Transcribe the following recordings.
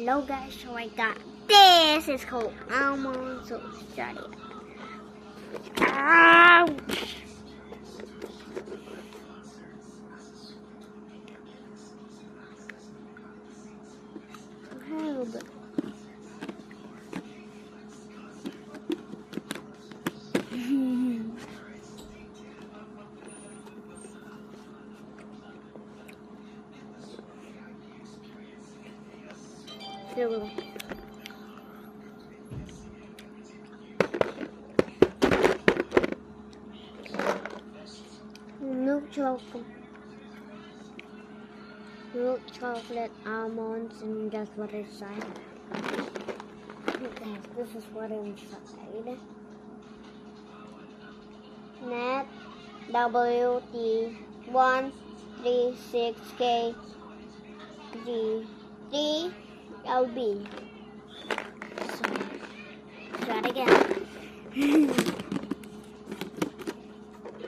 Hello guys, so I got this. It's called almond. So start it. Ouch! Help. Here we go. Milk chocolate, almonds, and that's what inside. Guys, this is what inside. Net WT 136K G3 LB. So try it again. I'm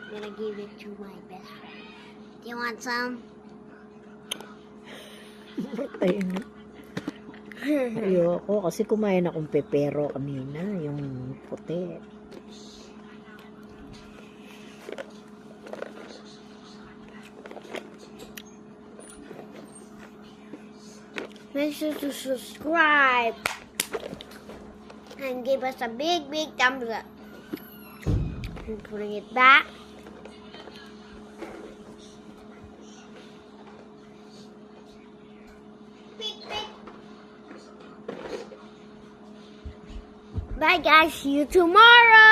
gonna give it to my best friend. Do you want some? Ayun. Ayoko kasi kumain akong pepero kanina, yung puti. Make sure to subscribe and give us a big thumbs up. And putting it back. Bye guys, see you tomorrow.